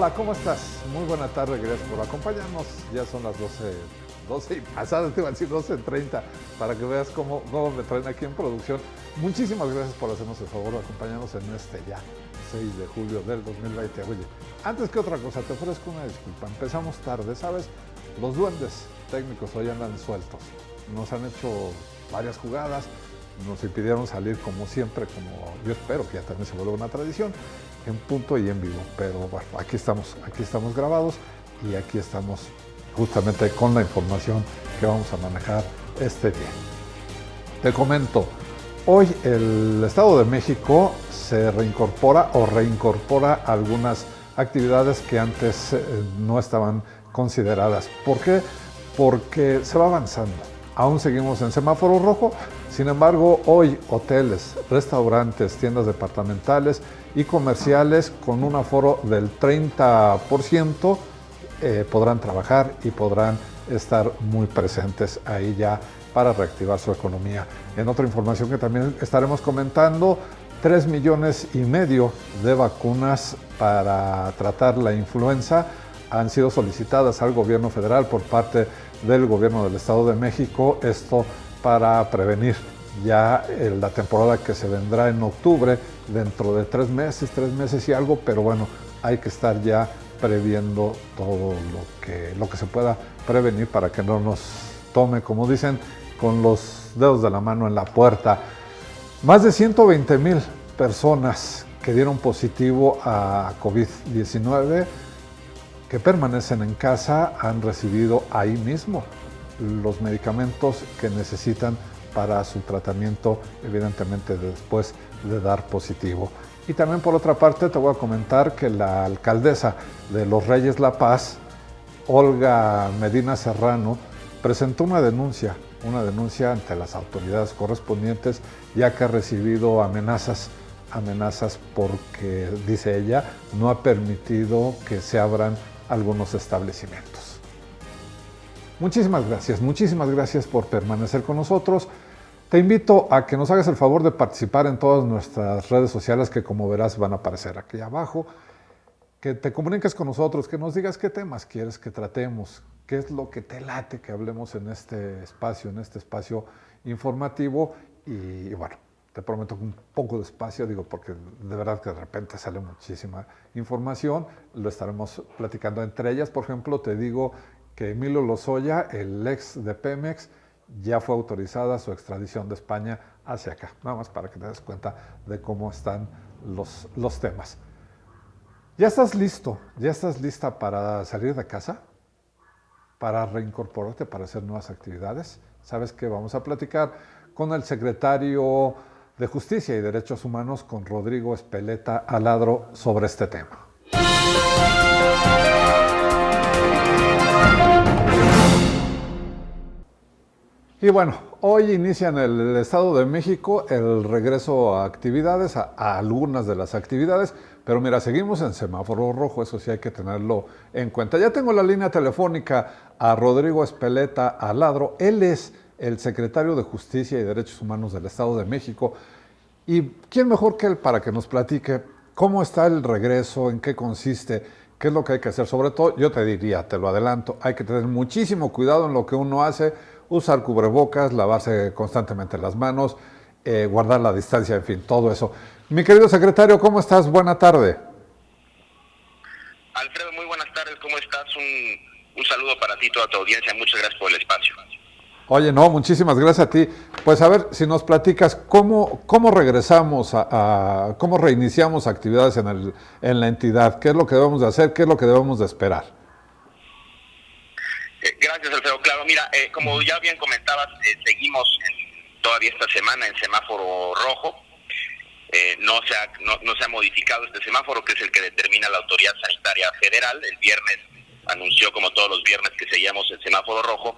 Hola, ¿cómo estás? Muy buena tarde, gracias por acompañarnos. Ya son las 12 y pasadas, te iba a decir 12:30, para que veas cómo me traen aquí en producción. Muchísimas gracias por hacernos el favor de acompañarnos en este ya 6 de julio del 2020. Oye, antes que otra cosa, te ofrezco una disculpa. Empezamos tarde, ¿sabes? Los duendes técnicos hoy andan sueltos. Nos han hecho varias jugadas, nos impidieron salir como siempre, como yo espero que ya también se vuelva una tradición, en punto y en vivo. Pero bueno, aquí estamos grabados y aquí estamos justamente con la información que vamos a manejar este día. Te comento, hoy el Estado de México se reincorpora algunas actividades que antes no estaban consideradas. ¿Por qué? Porque se va avanzando. Aún seguimos en semáforo rojo, sin embargo, hoy hoteles, restaurantes, tiendas departamentales y comerciales con un aforo del 30% podrán trabajar y podrán estar muy presentes ahí ya para reactivar su economía. En otra información que también estaremos comentando, 3,5 millones de vacunas para tratar la influenza han sido solicitadas al gobierno federal por parte del gobierno del Estado de México, esto para prevenir ya la temporada que se vendrá en octubre, dentro de 3 meses y algo, pero bueno, hay que estar ya previendo todo lo que se pueda prevenir para que no nos tome, como dicen, con los dedos de la mano en la puerta. Más de 120,000 personas que dieron positivo a COVID-19 que permanecen en casa han recibido ahí mismo los medicamentos que necesitan para su tratamiento, evidentemente después de dar positivo. Y también por otra parte te voy a comentar que la alcaldesa de Los Reyes La Paz, Olga Medina Serrano, presentó una denuncia ante las autoridades correspondientes, ya que ha recibido amenazas porque, dice ella, no ha permitido que se abran algunos establecimientos. Muchísimas gracias por permanecer con nosotros. Te invito a que nos hagas el favor de participar en todas nuestras redes sociales que, como verás, van a aparecer aquí abajo, que te comuniques con nosotros, que nos digas qué temas quieres que tratemos, qué es lo que te late que hablemos en este espacio informativo. Y bueno, te prometo que un poco de espacio, digo, porque de verdad que de repente sale muchísima información, lo estaremos platicando entre ellas. Por ejemplo, te digo que Emilio Lozoya, el ex de Pemex, ya fue autorizada su extradición de España hacia acá, nada más para que te des cuenta de cómo están los temas. ¿Ya estás listo? ¿Ya estás lista para salir de casa? ¿Para reincorporarte, para hacer nuevas actividades? ¿Sabes qué? Vamos a platicar con el secretario de Justicia y Derechos Humanos, con Rodrigo Espeleta Aladro, sobre este tema. Y bueno, hoy inicia en el Estado de México el regreso a actividades, a algunas de las actividades, pero mira, seguimos en semáforo rojo, eso sí hay que tenerlo en cuenta. Ya tengo la línea telefónica a Rodrigo Espeleta Aladro, él es el secretario de Justicia y Derechos Humanos del Estado de México. ¿Y quién mejor que él para que nos platique cómo está el regreso, en qué consiste, qué es lo que hay que hacer? Sobre todo, yo te diría, te lo adelanto, hay que tener muchísimo cuidado en lo que uno hace, usar cubrebocas, lavarse constantemente las manos, guardar la distancia, en fin, todo eso. Mi querido secretario, ¿cómo estás? Buena tarde. Alfredo, muy buenas tardes, ¿cómo estás? Un saludo para ti y toda tu audiencia, muchas gracias por el espacio. Oye, no, muchísimas gracias a ti. Pues a ver, si nos platicas, ¿cómo regresamos cómo reiniciamos actividades en la entidad? ¿Qué es lo que debemos de hacer? ¿Qué es lo que debemos de esperar? Gracias, Alfredo. Claro, mira, como ya bien comentabas, seguimos todavía esta semana en semáforo rojo. No se ha modificado este semáforo, que es el que determina la Autoridad Sanitaria Federal. El viernes anunció, como todos los viernes, que seguíamos el semáforo rojo.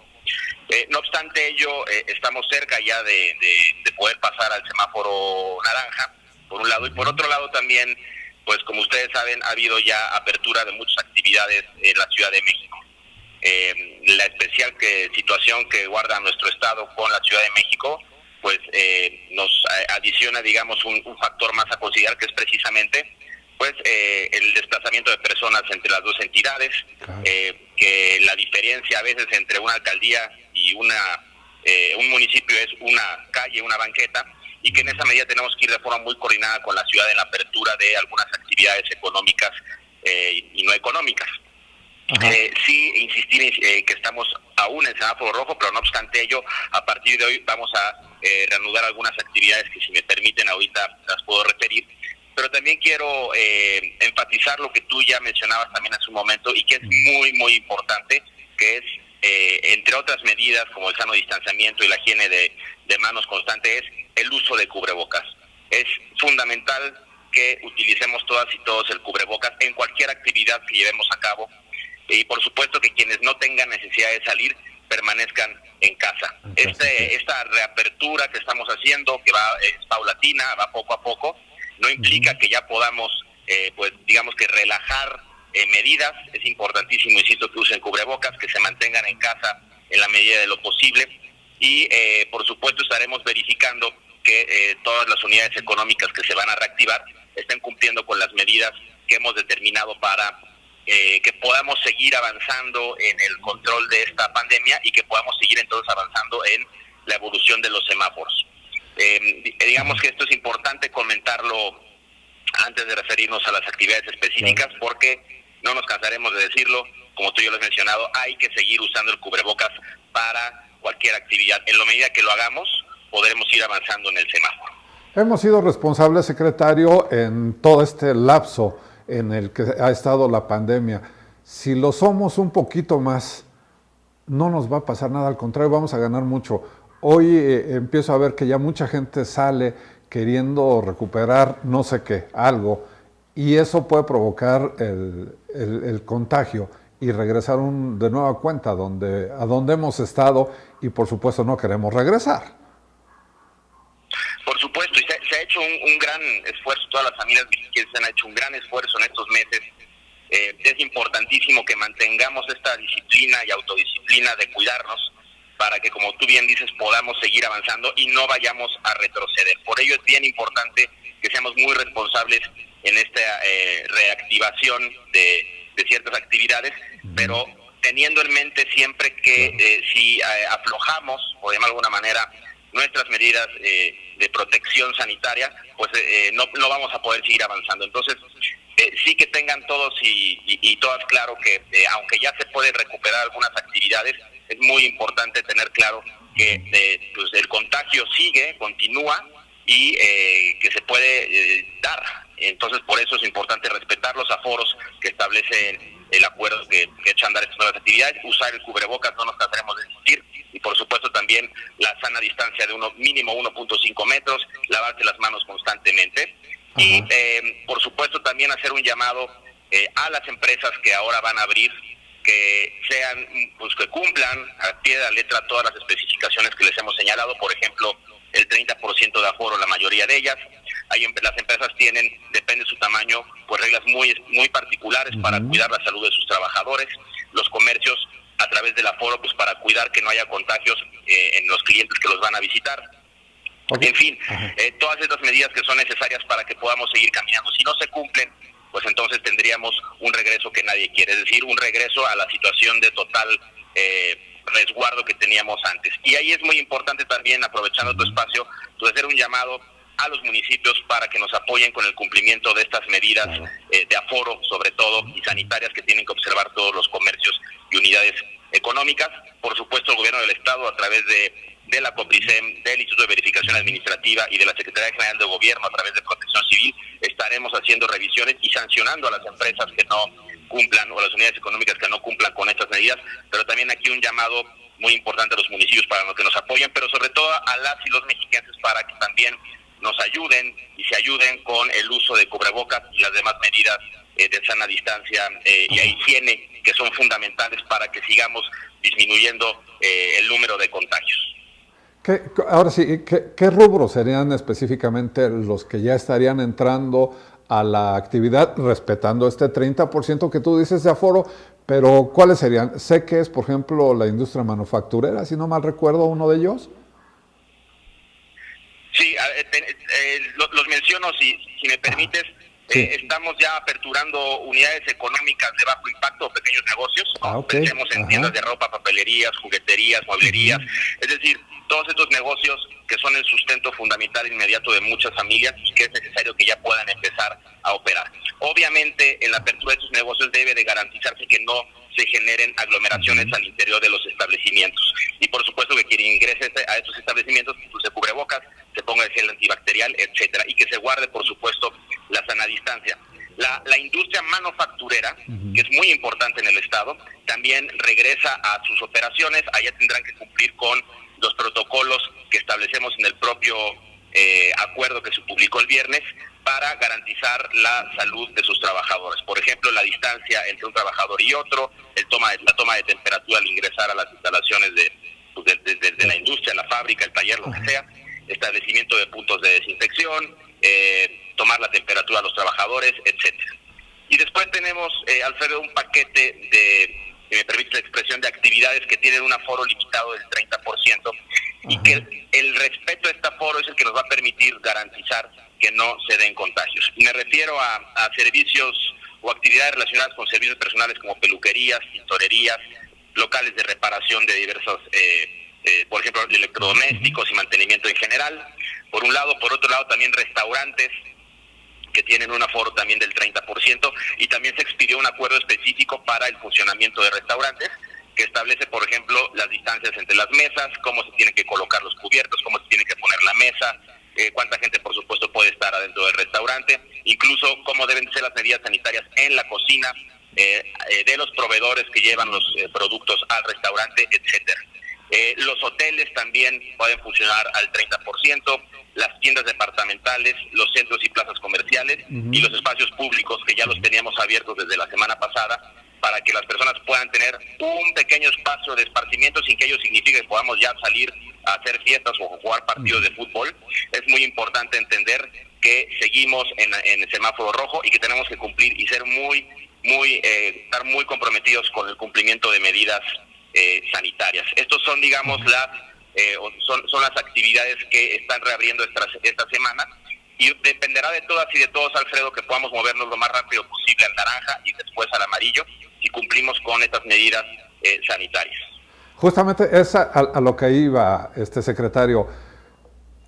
No obstante ello, estamos cerca ya de poder pasar al semáforo naranja, por un lado, y por otro lado también, pues como ustedes saben, ha habido ya apertura de muchas actividades en la Ciudad de México. La especial situación que guarda nuestro estado con la Ciudad de México, pues nos adiciona, digamos, un factor más a considerar, que es precisamente pues el desplazamiento de personas entre las dos entidades, Claro. Que la diferencia a veces entre una alcaldía y un municipio es una calle, una banqueta, y que en esa medida tenemos que ir de forma muy coordinada con la ciudad en la apertura de algunas actividades económicas y no económicas. Sí insistir que estamos aún en semáforo rojo, pero no obstante ello, a partir de hoy vamos a reanudar algunas actividades que, si me permiten, ahorita las puedo referir. Pero también quiero enfatizar lo que tú ya mencionabas también hace un momento y que es muy, muy importante, que es, entre otras medidas como el sano distanciamiento y la higiene de manos constante, es el uso de cubrebocas. Es fundamental que utilicemos todas y todos el cubrebocas en cualquier actividad que llevemos a cabo, y por supuesto que quienes no tengan necesidad de salir permanezcan en casa. Esta reapertura que estamos haciendo, que es paulatina, va poco a poco, no implica que ya podamos, pues digamos que relajar medidas. Es importantísimo, insisto, que usen cubrebocas, que se mantengan en casa en la medida de lo posible, y por supuesto estaremos verificando que todas las unidades económicas que se van a reactivar estén cumpliendo con las medidas que hemos determinado para que podamos seguir avanzando en el control de esta pandemia y que podamos seguir entonces avanzando en la evolución de los semáforos. Digamos que esto es importante comentarlo antes de referirnos a las actividades específicas, porque no nos cansaremos de decirlo, como tú ya lo has mencionado, hay que seguir usando el cubrebocas para cualquier actividad. En la medida que lo hagamos, podremos ir avanzando en el semáforo. Hemos sido responsables, secretario, en todo este lapso en el que ha estado la pandemia. Si lo somos un poquito más, no nos va a pasar nada, al contrario, vamos a ganar mucho. Hoy empiezo a ver que ya mucha gente sale queriendo recuperar no sé qué, algo, y eso puede provocar el contagio y regresar de nueva cuenta a donde hemos estado, y por supuesto no queremos regresar. Por supuesto, y se ha hecho un gran esfuerzo, todas las familias mexicanas han hecho un gran esfuerzo en estos meses. Es importantísimo que mantengamos esta disciplina y autodisciplina de cuidarnos para que, como tú bien dices, podamos seguir avanzando y no vayamos a retroceder. Por ello es bien importante que seamos muy responsables en esta reactivación de ciertas actividades, pero teniendo en mente siempre que si aflojamos, por llamarlo de alguna manera, nuestras medidas de protección sanitaria, pues no vamos a poder seguir avanzando. Entonces, sí que tengan todos y todas claro que aunque ya se pueden recuperar algunas actividades, es muy importante tener claro que pues el contagio sigue, continúa, y que se puede dar. Entonces, por eso es importante respetar los aforos que establece el acuerdo que echa a andar estas nuevas actividades, usar el cubrebocas, no nos cansaremos de insistir, y por supuesto también la sana distancia de mínimo 1.5 metros, lavarse las manos constantemente. Y por supuesto también hacer un llamado a las empresas que ahora van a abrir, que sean, pues que cumplan a pie de la letra todas las especificaciones que les hemos señalado. Por ejemplo, el 30% de aforo, la mayoría de ellas. Las empresas tienen, depende de su tamaño, pues reglas muy particulares para cuidar la salud de sus trabajadores. Los comercios, a través del aforo, pues para cuidar que no haya contagios en los clientes que los van a visitar. En fin, todas estas medidas que son necesarias para que podamos seguir caminando. Si no se cumplen, pues entonces tendríamos un regreso que nadie quiere, es decir, un regreso a la situación de total resguardo que teníamos antes. Y ahí es muy importante también, aprovechando tu espacio, pues hacer un llamado a los municipios para que nos apoyen con el cumplimiento de estas medidas de aforo, sobre todo, y sanitarias, que tienen que observar todos los comercios y unidades económicas. Por supuesto, el gobierno del Estado, a través de la COPRISEM, del Instituto de Verificación Administrativa y de la Secretaría General de Gobierno, a través de Protección Civil, estaremos haciendo revisiones y sancionando a las empresas que no cumplan, o a las unidades económicas que no cumplan con estas medidas. Pero también aquí un llamado muy importante a los municipios para que nos apoyen, pero sobre todo a las y los mexicanos para que también nos ayuden y se ayuden con el uso de cubrebocas y las demás medidas de sana distancia y higiene, que son fundamentales para que sigamos disminuyendo el número de contagios. Ahora sí, ¿qué rubros serían específicamente los que ya estarían entrando a la actividad respetando este 30% que tú dices de aforo? Pero ¿cuáles serían? Sé que es, por ejemplo, la industria manufacturera, si no mal recuerdo, uno de ellos. Sí, los menciono, si me permites. Sí. Estamos ya aperturando unidades económicas de bajo impacto o pequeños negocios. Okay. Pensemos en tiendas de ropa, papelerías, jugueterías, mueblerías. Es decir, todos estos negocios que son el sustento fundamental inmediato de muchas familias y que es necesario que ya puedan empezar a operar. Obviamente, en la apertura de estos negocios debe de garantizarse que no se generen aglomeraciones al interior de los establecimientos. Y por supuesto que quien ingrese a estos establecimientos pues, se cubrebocas, se ponga el gel antibacterial, etcétera, y que se guarde, por supuesto, la sana distancia. La industria manufacturera, que es muy importante en el Estado, también regresa a sus operaciones. Allá tendrán que cumplir con los protocolos que establecemos en el propio acuerdo que se publicó el viernes para garantizar la salud de sus trabajadores. Por ejemplo, la distancia entre un trabajador y otro, la toma de temperatura al ingresar a las instalaciones de la industria, la fábrica, el taller, lo que sea, establecimiento de puntos de desinfección, tomar la temperatura a los trabajadores, etcétera. Y después tenemos, Alfredo, un paquete de, si me permite la expresión, de actividades que tienen un aforo limitado del 30% y que el respeto a este aforo es el que nos va a permitir garantizar que no se den contagios. Me refiero a servicios o actividades relacionadas con servicios personales como peluquerías, tintorerías, locales de reparación de diversos, por ejemplo, electrodomésticos y mantenimiento en general. Por un lado, por otro lado también restaurantes que tienen un aforo también del 30%, y también se expidió un acuerdo específico para el funcionamiento de restaurantes que establece, por ejemplo, las distancias entre las mesas, cómo se tienen que colocar los cubiertos, cómo se tiene que poner la mesa, cuánta gente, por supuesto, puede estar adentro del restaurante, incluso cómo deben ser las medidas sanitarias en la cocina, de los proveedores que llevan los productos al restaurante, etcétera. Los hoteles también pueden funcionar al 30%, las tiendas departamentales, los centros y plazas comerciales y los espacios públicos que ya los teníamos abiertos desde la semana pasada para que las personas puedan tener un pequeño espacio de esparcimiento sin que ello signifique que podamos ya salir a hacer fiestas o jugar partidos de fútbol. Es muy importante entender que seguimos en el semáforo rojo y que tenemos que cumplir y ser estar muy comprometidos con el cumplimiento de medidas sanitarias. Estos son, digamos, son las actividades que están reabriendo esta semana, y dependerá de todas y de todos, Alfredo, que podamos movernos lo más rápido posible al naranja y después al amarillo si cumplimos con estas medidas sanitarias. Justamente es a lo que iba, secretario.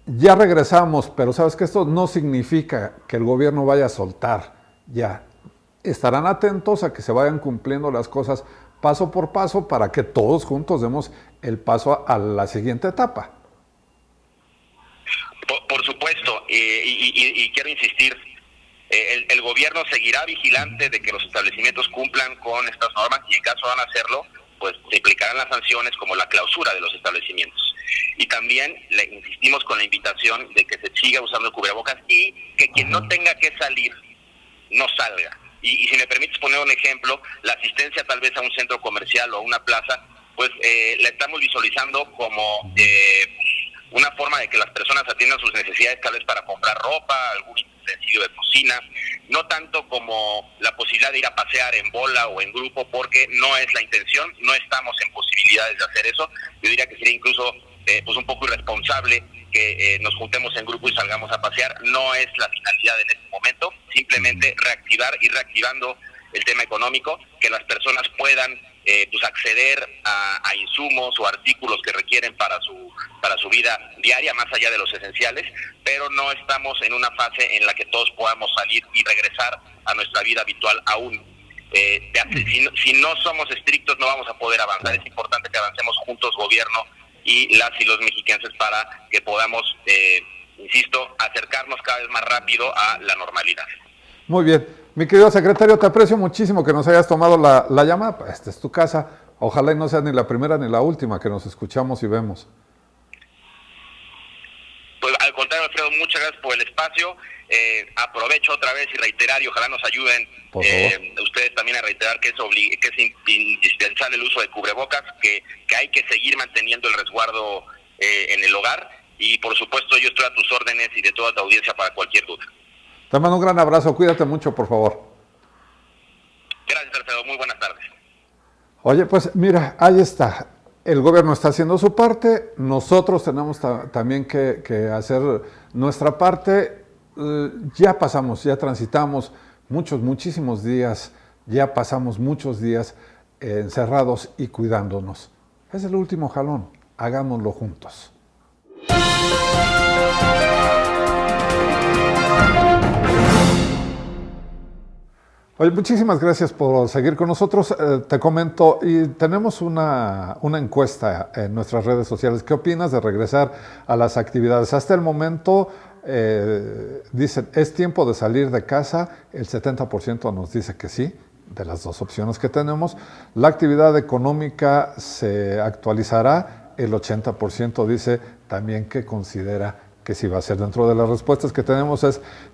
Ya regresamos, pero sabes que esto no significa que el gobierno vaya a soltar ya. Estarán atentos a que se vayan cumpliendo las cosas paso por paso para que todos juntos demos el paso a la siguiente etapa. Por supuesto, y quiero insistir, el gobierno seguirá vigilante de que los establecimientos cumplan con estas normas, y en caso van a hacerlo, pues se implicarán las sanciones como la clausura de los establecimientos. Y también le insistimos con la invitación de que se siga usando el cubrebocas y que quien no tenga que salir, no salga. Y si me permites poner un ejemplo, la asistencia tal vez a un centro comercial o a una plaza, pues la estamos visualizando como una forma de que las personas atiendan sus necesidades, tal vez para comprar ropa, algún utensilio de cocina, no tanto como la posibilidad de ir a pasear en bola o en grupo, porque no es la intención, no estamos en posibilidades de hacer eso. Yo diría que sería incluso pues un poco irresponsable que nos juntemos en grupo y salgamos a pasear. No es la finalidad en este momento, simplemente reactivar y reactivando el tema económico, que las personas puedan pues acceder a insumos o artículos que requieren para su vida diaria, más allá de los esenciales, pero no estamos en una fase en la que todos podamos salir y regresar a nuestra vida habitual aún. Si no somos estrictos no vamos a poder avanzar. Es importante que avancemos juntos, gobierno y las y los mexicanos, para que podamos, insisto, acercarnos cada vez más rápido a la normalidad. Muy bien. Mi querido secretario, te aprecio muchísimo que nos hayas tomado la llamada. Esta es tu casa. Ojalá y no sea ni la primera ni la última que nos escuchamos y vemos. Pues al contrario, Alfredo, muchas gracias por el espacio. Aprovecho otra vez y reiterar, y ojalá nos ayuden ustedes también a reiterar que es indispensable el uso de cubrebocas, que hay que seguir manteniendo el resguardo en el hogar, y por supuesto yo estoy a tus órdenes y de toda tu audiencia para cualquier duda. Te mando un gran abrazo, cuídate mucho, por favor. Gracias, Alfredo, muy buenas tardes. Oye, pues mira, ahí está. El gobierno está haciendo su parte, nosotros tenemos también que hacer nuestra parte. ya pasamos, ya transitamos muchísimos días, ya pasamos muchos días encerrados y cuidándonos. Es el último jalón, hagámoslo juntos. Oye, muchísimas gracias por seguir con nosotros. Te comento, y tenemos una encuesta en nuestras redes sociales. ¿Qué opinas de regresar a las actividades? Hasta el momento dicen, ¿es tiempo de salir de casa? El 70% nos dice que sí, de las dos opciones que tenemos. La actividad económica se actualizará. El 80% dice también que considera que sí va a ser. Dentro de las respuestas que tenemos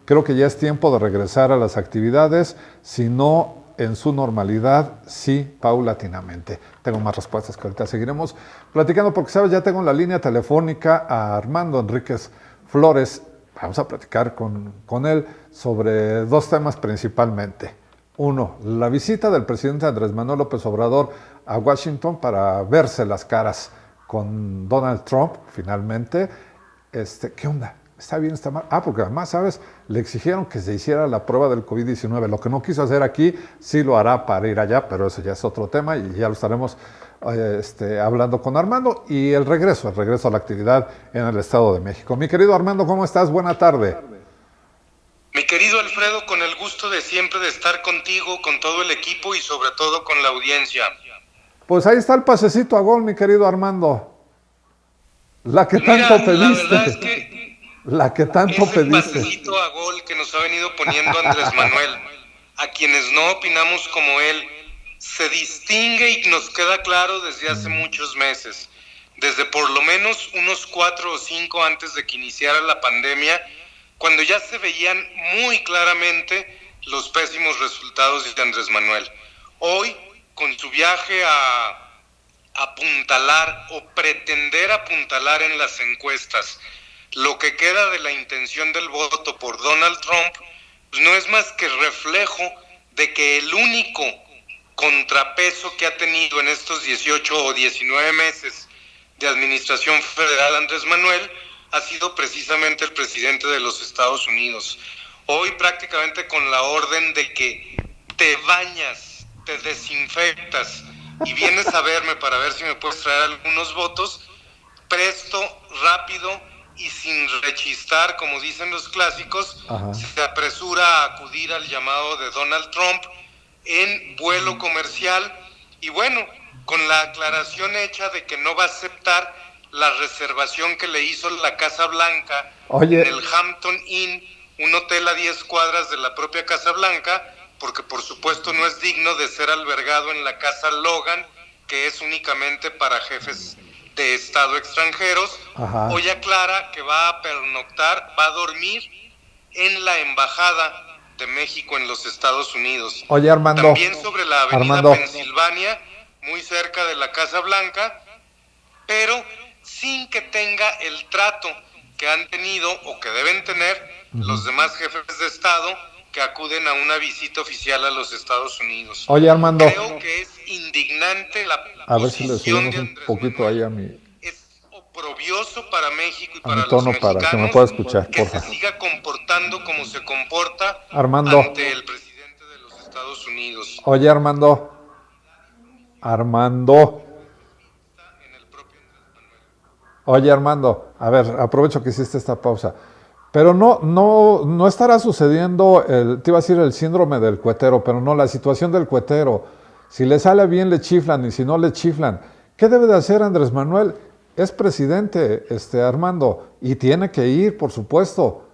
creo que ya es tiempo de regresar a las actividades, si no en su normalidad, sí, paulatinamente. Tengo más respuestas que ahorita seguiremos platicando, porque sabes, ya tengo en la línea telefónica a Armando Enríquez Flores. Vamos a platicar con él sobre dos temas principalmente. Uno, la visita del presidente Andrés Manuel López Obrador a Washington para verse las caras con Donald Trump, finalmente. ¿Qué onda? ¿Está bien, está mal? Porque además, ¿sabes? Le exigieron que se hiciera la prueba del COVID-19. Lo que no quiso hacer aquí, sí lo hará para ir allá, pero eso ya es otro tema y ya lo estaremos hablando con Armando. Y el regreso a la actividad en el Estado de México. Mi querido Armando, ¿cómo estás? Buena tarde. Mi querido Alfredo, con el gusto de siempre de estar contigo, con todo el equipo y sobre todo con la audiencia. Pues ahí está el pasecito a gol, mi querido Armando. La que tanto pediste. La verdad es que la que tanto pediste. El pasecito a gol que nos ha venido poniendo Andrés Manuel, a quienes no opinamos como él, se distingue y nos queda claro desde hace muchos meses. Desde por lo menos unos 4 o 5 antes de que iniciara la pandemia, cuando ya se veían muy claramente los pésimos resultados de Andrés Manuel. Hoy, con su viaje a apuntalar o pretender apuntalar en las encuestas lo que queda de la intención del voto por Donald Trump, pues no es más que reflejo de que el único contrapeso que ha tenido en estos 18 o 19 meses de administración federal Andrés Manuel ha sido precisamente el presidente de los Estados Unidos. Hoy prácticamente con la orden de que te bañas, te desinfectas y vienes a verme para ver si me puedes traer algunos votos, presto, rápido y sin rechistar, como dicen los clásicos. Ajá. Se apresura a acudir al llamado de Donald Trump en vuelo comercial y bueno, con la aclaración hecha de que no va a aceptar la reservación que le hizo la Casa Blanca en el Hampton Inn, un hotel a 10 cuadras de la propia Casa Blanca, porque por supuesto no es digno de ser albergado en la Casa Logan, que es únicamente para jefes de Estado extranjeros. Ajá. Hoy aclara que va a pernoctar, va a dormir en la Embajada de México en los Estados Unidos. Oye, Armando. También sobre la avenida Pensilvania, muy cerca de la Casa Blanca, pero sin que tenga el trato que han tenido o que deben tener los demás jefes de Estado que acuden a una visita oficial a los Estados Unidos. Oye, Armando. Creo que es indignante la a ver si le subimos un poquito ahí a mi... Es oprobioso para México y para los mexicanos para que me pueda escuchar, que se siga comportando como se comporta Armando. Ante el presidente de los Estados Unidos. Oye, Armando. Oye, Armando, a ver, aprovecho que hiciste esta pausa. Pero no estará sucediendo, te iba a decir el síndrome del cuetero, pero no, la situación del cuetero. Si le sale bien le chiflan y si no le chiflan. ¿Qué debe de hacer Andrés Manuel? Es presidente, Armando, y tiene que ir, por supuesto.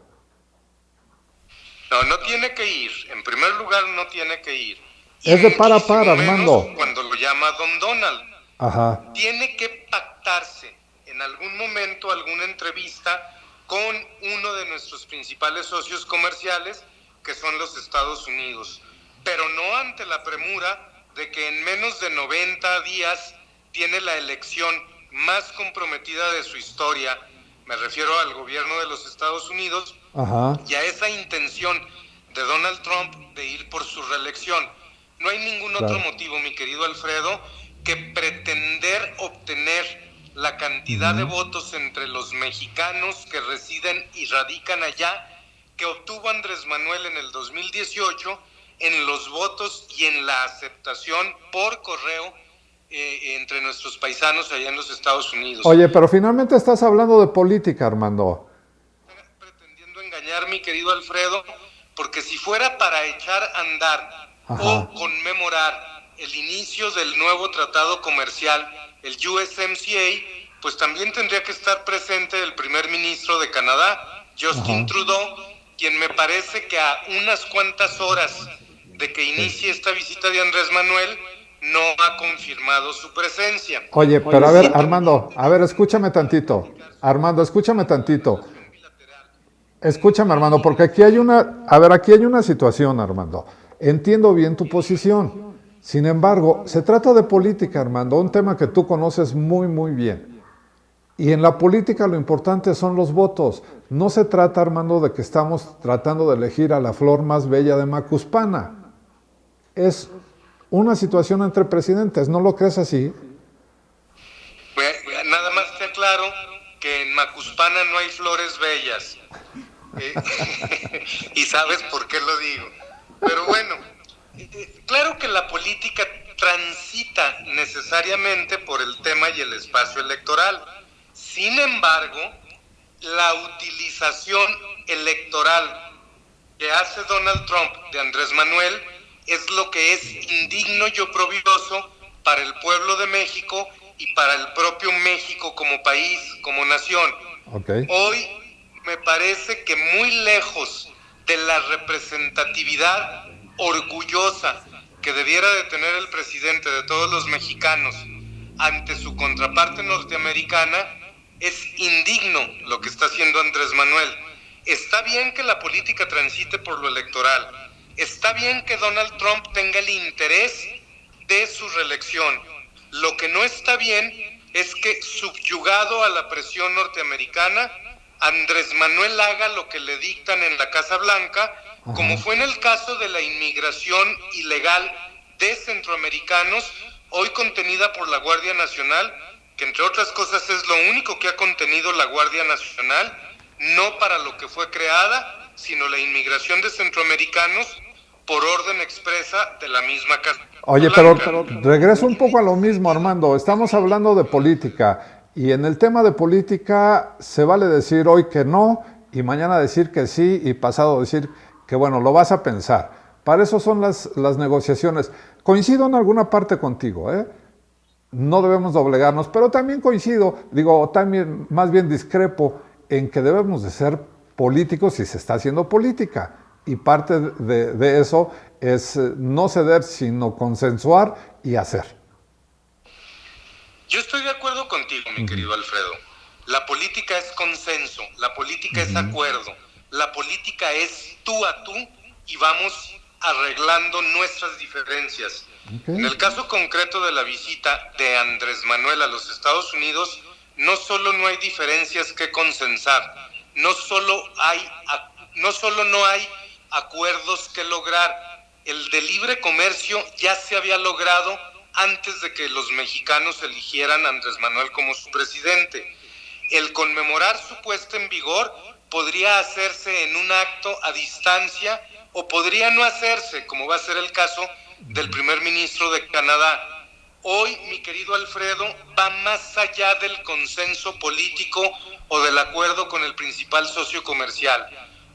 No tiene que ir. En primer lugar, no tiene que ir. Es de par a par, Armando. Cuando lo llama Don Donald. Ajá. Tiene que pactarse en algún momento, alguna entrevista con uno de nuestros principales socios comerciales, que son los Estados Unidos, pero no ante la premura de que en menos de 90 días tiene la elección más comprometida de su historia. Me refiero al gobierno de los Estados Unidos. Ajá. Y a esa intención de Donald Trump de ir por su reelección. No hay ningún otro motivo, mi querido Alfredo, que pretender obtener la cantidad de votos entre los mexicanos que residen y radican allá, que obtuvo Andrés Manuel en el 2018 en los votos y en la aceptación por correo entre nuestros paisanos allá en los Estados Unidos. Oye, pero finalmente estás hablando de política, Armando. Pretendiendo engañar, mi querido Alfredo, porque si fuera para echar a andar o conmemorar el inicio del nuevo tratado comercial, el USMCA, pues también tendría que estar presente el primer ministro de Canadá, Justin Trudeau, quien me parece que a unas cuantas horas de que inicie esta visita de Andrés Manuel, no ha confirmado su presencia. Oye, pero a ver, Armando, escúchame tantito. Armando, escúchame tantito. Escúchame, Armando, porque aquí hay una situación, Armando. Entiendo bien tu posición. Sin embargo, se trata de política, Armando, un tema que tú conoces muy, muy bien. Y en la política lo importante son los votos. No se trata, Armando, de que estamos tratando de elegir a la flor más bella de Macuspana. Es una situación entre presidentes, ¿no lo crees así? Nada más te aclaro que en Macuspana no hay flores bellas. Y sabes por qué lo digo. Pero bueno, claro que la política transita necesariamente por el tema y el espacio electoral. Sin embargo, la utilización electoral que hace Donald Trump de Andrés Manuel es lo que es indigno y oprobioso para el pueblo de México y para el propio México como país, como nación. Hoy me parece que muy lejos de la representatividad orgullosa que debiera de tener el presidente de todos los mexicanos ante su contraparte norteamericana, es indigno lo que está haciendo Andrés Manuel. Está bien que la política transite por lo electoral, está bien que Donald Trump tenga el interés de su reelección. Lo que no está bien es que, subyugado a la presión norteamericana, Andrés Manuel haga lo que le dictan en la Casa Blanca, como fue en el caso de la inmigración ilegal de centroamericanos, hoy contenida por la Guardia Nacional, que entre otras cosas es lo único que ha contenido la Guardia Nacional, no para lo que fue creada, sino la inmigración de centroamericanos por orden expresa de la misma Casa Blanca. Oye, pero regreso un poco a lo mismo, Armando. Estamos hablando de política y en el tema de política se vale decir hoy que no y mañana decir que sí y pasado decir que bueno, lo vas a pensar. Para eso son las negociaciones. Coincido en alguna parte contigo, ¿eh? No debemos doblegarnos, pero también coincido, también más bien discrepo en que debemos de ser políticos si se está haciendo política. Y parte de eso es no ceder, sino consensuar y hacer. Yo estoy de acuerdo contigo, mi querido Alfredo. La política es consenso, la política es acuerdo, la política es tú a tú y vamos arreglando nuestras diferencias. En el caso concreto de la visita de Andrés Manuel a los Estados Unidos, no solo no hay diferencias que consensar, no solo no hay acuerdos que lograr. El de libre comercio ya se había logrado antes de que los mexicanos eligieran a Andrés Manuel como su presidente. El conmemorar su puesta en vigor podría hacerse en un acto a distancia o podría no hacerse, como va a ser el caso del primer ministro de Canadá. Hoy, mi querido Alfredo, va más allá del consenso político o del acuerdo con el principal socio comercial.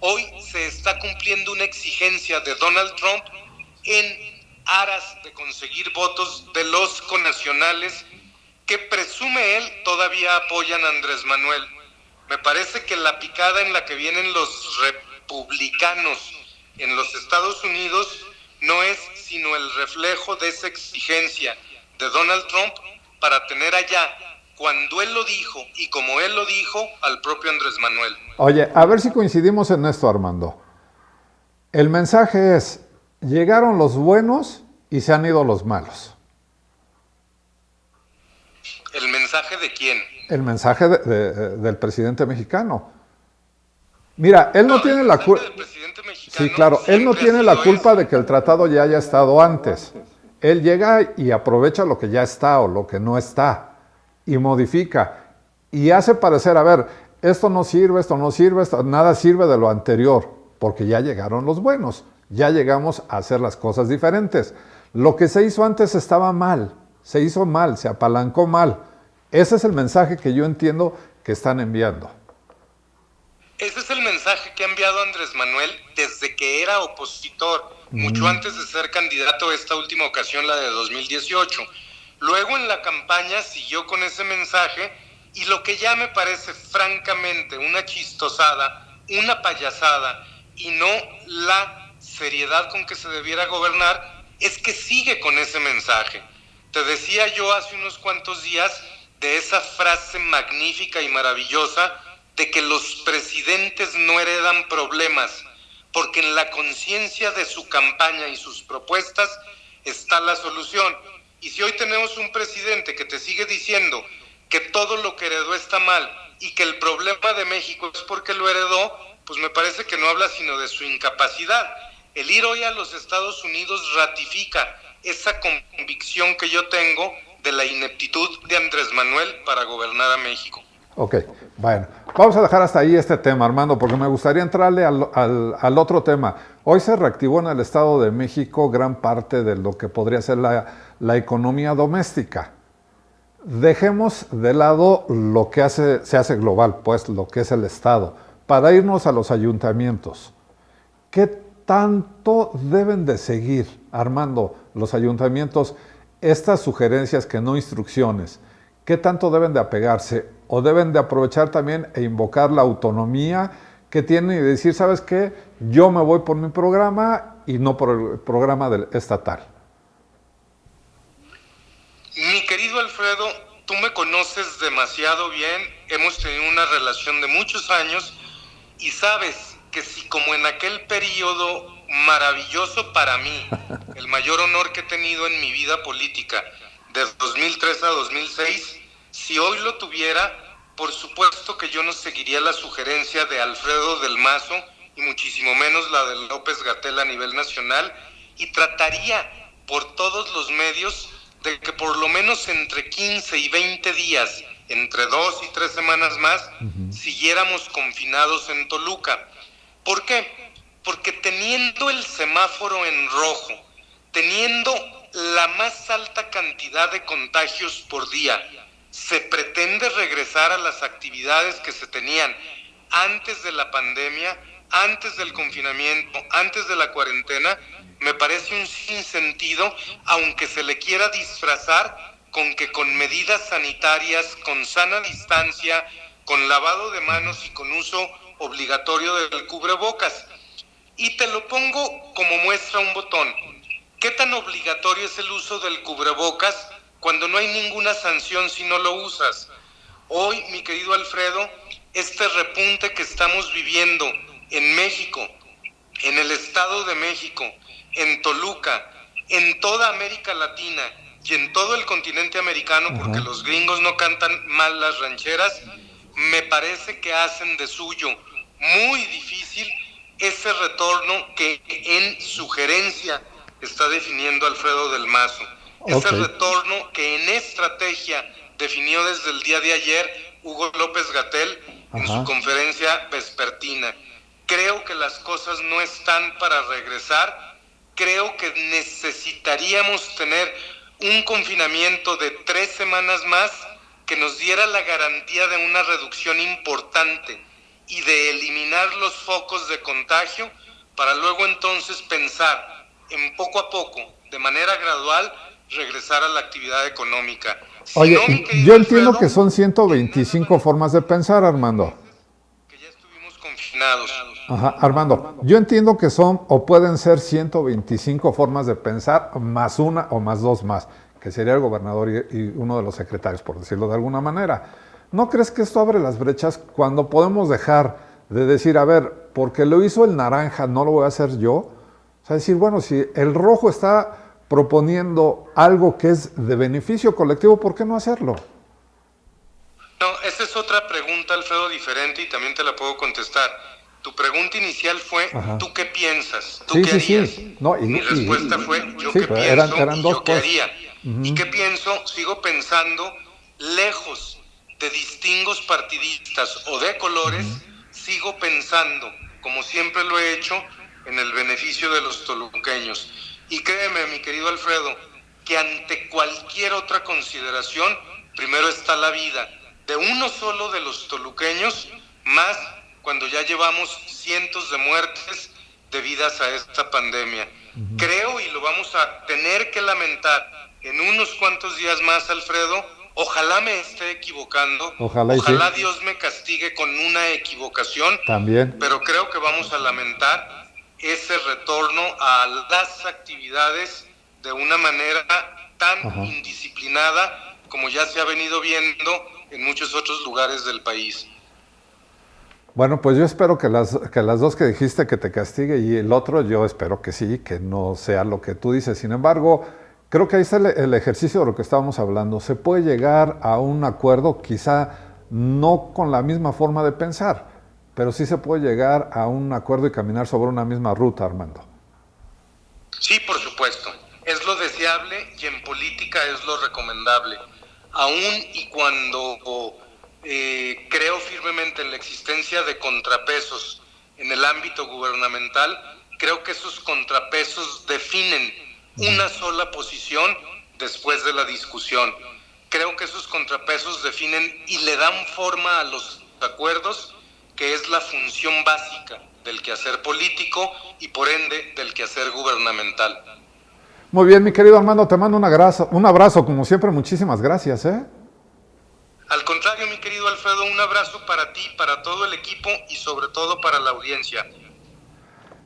Hoy se está cumpliendo una exigencia de Donald Trump en aras de conseguir votos de los connacionales que presume él todavía apoyan a Andrés Manuel. Me parece que la picada en la que vienen los republicanos en los Estados Unidos no es sino el reflejo de esa exigencia de Donald Trump para tener allá, cuando él lo dijo y como él lo dijo, al propio Andrés Manuel. Oye, a ver si coincidimos en esto, Armando. El mensaje es, llegaron los buenos y se han ido los malos. ¿El mensaje de quién? El mensaje del presidente mexicano. Mira, él no tiene la culpa. Sí, claro, él no tiene la culpa de que el tratado ya haya estado antes. Él llega y aprovecha lo que ya está o lo que no está y modifica y hace parecer, a ver, esto no sirve, nada sirve de lo anterior. porque ya llegaron los buenos, ya llegamos a hacer las cosas diferentes. Lo que se hizo antes estaba mal, se hizo mal, se apalancó mal. Ese es el mensaje que yo entiendo que están enviando. Ese es el mensaje que ha enviado Andrés Manuel desde que era opositor, mucho antes de ser candidato a esta última ocasión, la de 2018. Luego en la campaña siguió con ese mensaje y lo que ya me parece francamente una chistosada, una payasada y no la seriedad con que se debiera gobernar es que sigue con ese mensaje. Te decía yo hace unos cuantos días de esa frase magnífica y maravillosa de que los presidentes no heredan problemas, porque en la conciencia de su campaña y sus propuestas está la solución. Y si hoy tenemos un presidente que te sigue diciendo que todo lo que heredó está mal y que el problema de México es porque lo heredó, pues me parece que no habla sino de su incapacidad. El ir hoy a los Estados Unidos ratifica esa convicción que yo tengo de la ineptitud de Andrés Manuel para gobernar a México. Ok, bueno, vamos a dejar hasta ahí este tema, Armando, porque me gustaría entrarle al otro tema. Hoy se reactivó en el Estado de México gran parte de lo que podría ser la economía doméstica. Dejemos de lado lo que se hace global, pues lo que es el Estado, para irnos a los ayuntamientos. ¿Qué tanto deben de seguir, Armando, los ayuntamientos estas sugerencias que no instrucciones? ¿Qué tanto deben de apegarse o deben de aprovechar también e invocar la autonomía que tienen y decir, ¿sabes qué? Yo me voy por mi programa y no por el programa estatal? Mi querido Alfredo, tú me conoces demasiado bien, hemos tenido una relación de muchos años y sabes que si como en aquel periodo maravilloso para mí, el mayor honor que he tenido en mi vida política, de 2003 a 2006, si hoy lo tuviera, por supuesto que yo no seguiría la sugerencia de Alfredo del Mazo y muchísimo menos la de López-Gatell a nivel nacional y trataría por todos los medios de que por lo menos entre 15 y 20 días, entre 2 y 3 semanas más, siguiéramos confinados en Toluca. ¿Por qué? Porque teniendo el semáforo en rojo, teniendo la más alta cantidad de contagios por día, se pretende regresar a las actividades que se tenían antes de la pandemia, antes del confinamiento, antes de la cuarentena. Me parece un sinsentido, aunque se le quiera disfrazar con que con medidas sanitarias, con sana distancia, con lavado de manos y con uso obligatorio del cubrebocas. Y te lo pongo como muestra un botón. ¿Qué tan obligatorio es el uso del cubrebocas cuando no hay ninguna sanción si no lo usas? Hoy, mi querido Alfredo, este repunte que estamos viviendo en México, en el Estado de México, en Toluca, en toda América Latina y en todo el continente americano, porque los gringos no cantan mal las rancheras, me parece que hacen de suyo muy difícil ese retorno que en sugerencia está definiendo Alfredo del Mazo. Ese retorno que en estrategia definió desde el día de ayer Hugo López-Gatell en su conferencia vespertina. Creo que las cosas no están para regresar. Creo que necesitaríamos tener un confinamiento de 3 semanas más que nos diera la garantía de una reducción importante y de eliminar los focos de contagio para luego entonces pensar en poco a poco, de manera gradual, regresar a la actividad económica. Oye, yo entiendo que son 125 formas de pensar, Armando. Que ya estuvimos confinados. Ajá, Armando, yo entiendo que son o pueden ser 125 formas de pensar, más una o más dos más, que sería el gobernador y uno de los secretarios, por decirlo de alguna manera. ¿No crees que esto abre las brechas cuando podemos dejar de decir, a ver, porque lo hizo el naranja, no lo voy a hacer yo? O sea, decir, bueno, si el rojo está proponiendo algo que es de beneficio colectivo, ¿por qué no hacerlo? No, esa es otra pregunta, Alfredo, diferente y también te la puedo contestar. Tu pregunta inicial fue, ¿tú qué piensas? ¿Tú qué harías? Sí. No, mi respuesta fue, yo qué pienso eran y dos yo qué haría. ¿Y qué pienso? Sigo pensando, lejos de distingos partidistas o de colores, sigo pensando como siempre lo he hecho, en el beneficio de los toluqueños. Y créeme, mi querido Alfredo, que ante cualquier otra consideración, primero está la vida de uno solo de los toluqueños, más cuando ya llevamos cientos de muertes debidas a esta pandemia. Creo, y lo vamos a tener que lamentar en unos cuantos días más, Alfredo, ojalá me esté equivocando, ojalá sí. Dios me castigue con una equivocación, también, pero creo que vamos a lamentar ese retorno a las actividades de una manera tan indisciplinada como ya se ha venido viendo en muchos otros lugares del país. Bueno, pues yo espero que las dos que dijiste que te castigue y el otro yo espero que sí, que no sea lo que tú dices. Sin embargo, creo que ahí está el ejercicio de lo que estábamos hablando. Se puede llegar a un acuerdo, quizá no con la misma forma de pensar, pero sí se puede llegar a un acuerdo y caminar sobre una misma ruta, Armando. Sí, por supuesto. Es lo deseable y en política es lo recomendable. Aún y cuando creo firmemente en la existencia de contrapesos en el ámbito gubernamental, creo que esos contrapesos definen una sola posición después de la discusión. Creo que esos contrapesos definen y le dan forma a los acuerdos, que es la función básica del quehacer político y por ende del quehacer gubernamental. Muy bien, mi querido Armando, te mando un abrazo, como siempre, muchísimas gracias, Al contrario, mi querido Alfredo, un abrazo para ti, para todo el equipo y sobre todo para la audiencia.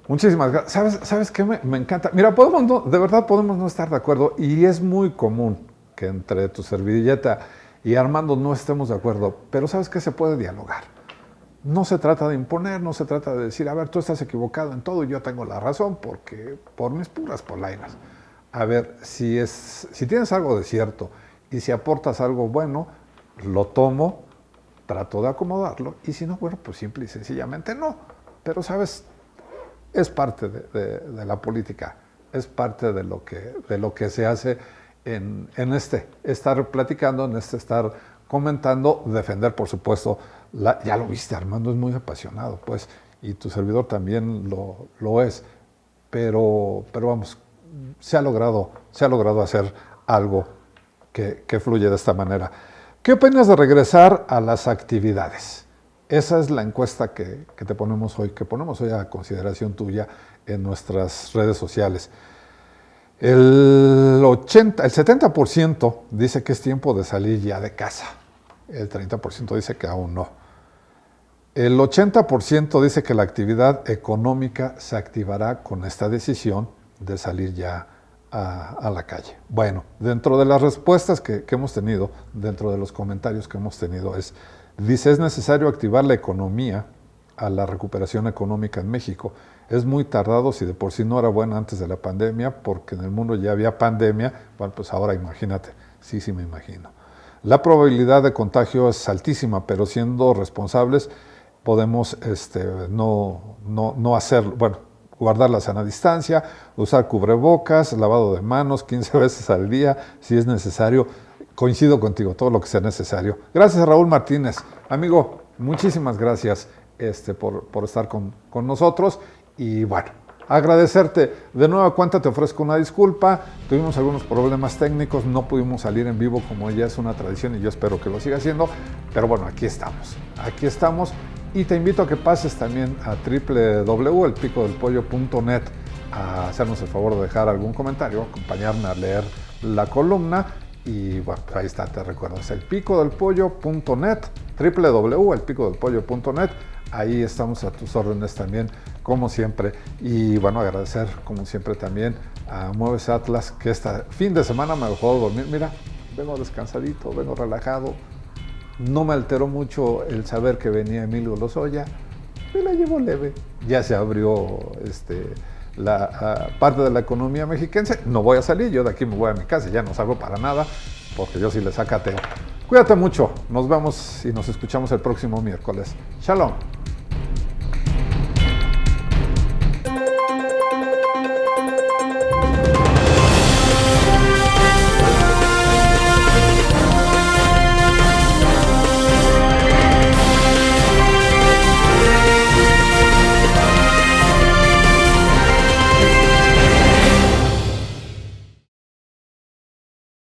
Muchísimas gracias. ¿Sabes qué? Me encanta. Mira, de verdad podemos no estar de acuerdo y es muy común que entre tu servilleta y Armando no estemos de acuerdo, pero ¿sabes qué? Se puede dialogar. No se trata de imponer, no se trata de decir, a ver, tú estás equivocado en todo y yo tengo la razón porque por mis puras polainas. A ver, si tienes algo de cierto y si aportas algo bueno, lo tomo, trato de acomodarlo y si no, bueno, pues simple y sencillamente no. Pero, ¿sabes? Es parte de la política, es parte de lo que se hace en estar platicando, en estar comentando, defender, por supuesto, ya lo viste, Armando es muy apasionado, pues, y tu servidor también lo es, pero vamos, se ha logrado hacer algo que fluye de esta manera. ¿Qué opinas de regresar a las actividades? Esa es la encuesta que te ponemos hoy, a consideración tuya en nuestras redes sociales. El 70% dice que es tiempo de salir ya de casa. El 30% dice que aún no. El 80% dice que la actividad económica se activará con esta decisión de salir ya a la calle. Bueno, dentro de las respuestas que hemos tenido, dentro de los comentarios que hemos tenido dice, es necesario activar la economía a la recuperación económica en México. Es muy tardado, si de por sí no era buena antes de la pandemia, porque en el mundo ya había pandemia, bueno, pues ahora imagínate, sí me imagino. La probabilidad de contagio es altísima, pero siendo responsables podemos no hacerlo, bueno, guardar la sana distancia, usar cubrebocas, lavado de manos 15 veces al día, si es necesario. Coincido contigo, todo lo que sea necesario. Gracias a Raúl Martínez. Amigo, muchísimas gracias por estar con nosotros. Y bueno, agradecerte. De nueva cuenta te ofrezco una disculpa. Tuvimos algunos problemas técnicos, no pudimos salir en vivo como ya es una tradición y yo espero que lo siga haciendo. Pero bueno, aquí estamos. Y te invito a que pases también a www.elpicodelpollo.net a hacernos el favor de dejar algún comentario, acompañarme a leer la columna. Y bueno, ahí está, te recuerdo, es elpicodelpollo.net, www.elpicodelpollo.net. Ahí estamos a tus órdenes también, como siempre. Y bueno, agradecer, como siempre, también a Mueves Atlas, que este fin de semana me dejó dormir. Mira, vengo descansadito, vengo relajado. No me alteró mucho el saber que venía Emilio Lozoya. Me la llevo leve. Ya se abrió la parte de la economía mexiquense. No voy a salir, yo de aquí me voy a mi casa, ya no salgo para nada, porque yo sí le sacateo. Cuídate mucho, nos vemos y nos escuchamos el próximo miércoles. Shalom.